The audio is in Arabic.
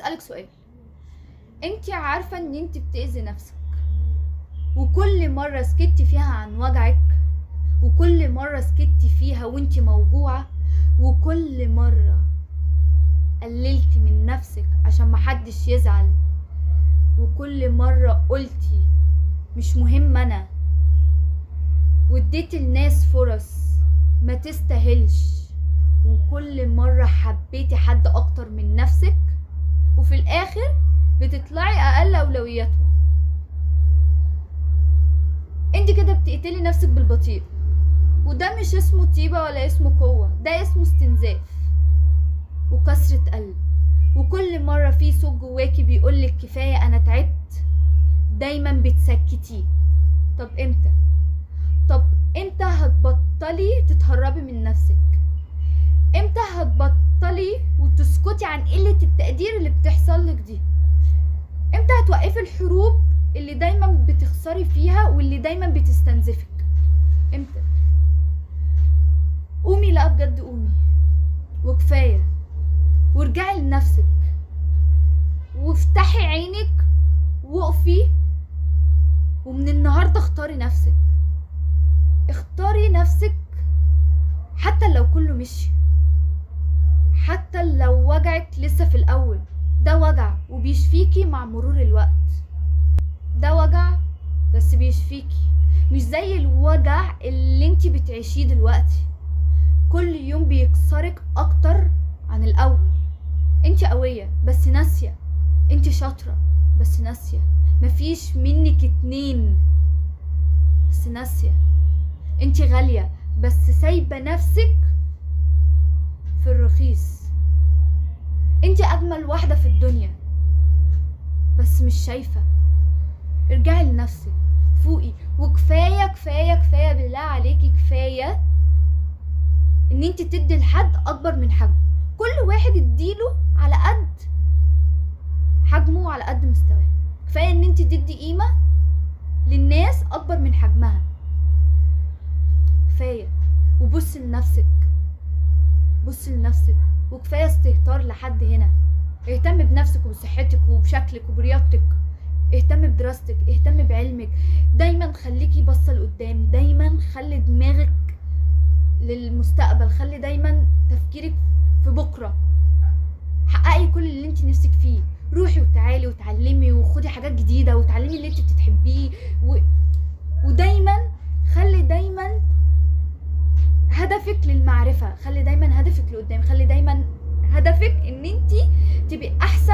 اسالك سؤال. انت عارفه ان انت بتأذي نفسك، وكل مره سكتي فيها عن وجعك، وكل مره سكتي فيها وانت موجوعه، وكل مره قللتي من نفسك عشان محدش يزعل، وكل مره قلتي مش مهم انا، واديت الناس فرص ما تستاهلش، وكل مرة حبيتي حد اكتر من نفسك، وفي الاخر بتطلعي اقل اولوياتهم. انت كده بتقتلي نفسك بالبطيء، وده مش اسمه طيبة ولا اسمه قوة، ده اسمه استنزاف وكسرة قلب. وكل مرة في صوت جواكي بيقولك كفاية انا تعبت، دايما بتسكتيه. طب امتى هتبطلي تتهربي من نفسك؟ امتى هتبطلي وتسكتي عن قلة التقدير اللي بتحصل لك دي؟ امتى هتوقفي الحروب اللي دايما بتخسري فيها واللي دايما بتستنزفك؟ امتى؟ قومي، لا بجد قومي وكفاية، وارجعي لنفسك وافتحي عينك وقفي، ومن النهاردة اختاري نفسك. اختاري نفسك حتى لو كله مشي، حتى لو وجعك لسه في الاول، ده وجع وبيشفيكي مع مرور الوقت. ده وجع بس بيشفيكي، مش زي الوجع اللي انتي بتعيشيه دلوقتي، كل يوم بيكسرك اكتر عن الاول. انتي قوية بس ناسية، انتي شاطرة بس ناسية، مفيش منك اتنين بس ناسية، انتي غالية بس سايبة نفسك في الرخيص، انتي اجمل واحدة في الدنيا بس مش شايفة. ارجعي لنفسك، فوقي، وكفاية كفاية كفاية بالله عليكي، كفاية ان انتي تدي لحد اكبر من حجمه. كل واحد اديله على قد حجمه وعلى قد مستواه. كفاية ان انتي تدي قيمة للناس اكبر من حجمها. كفاية، وبصي لنفسك، بصي لنفسك، وكفاية استهتار لحد هنا. اهتم بنفسك وبصحتك وبشكلك وبرياضتك، اهتم بدراستك، اهتم بعلمك، دايما خليكي باصه لقدام، دايما خلي دماغك للمستقبل، خلي دايما تفكيرك في بكره، حققي كل اللي انت نفسك فيه، روحي وتعالي وتعلمي وخدي حاجات جديده وتعلمي اللي انت بتحبيه ودايما خلي دايما هدفك للمعرفه، خلي دايما هدفك لقدام، خلي دايما هدفك ان انت تبقي احسن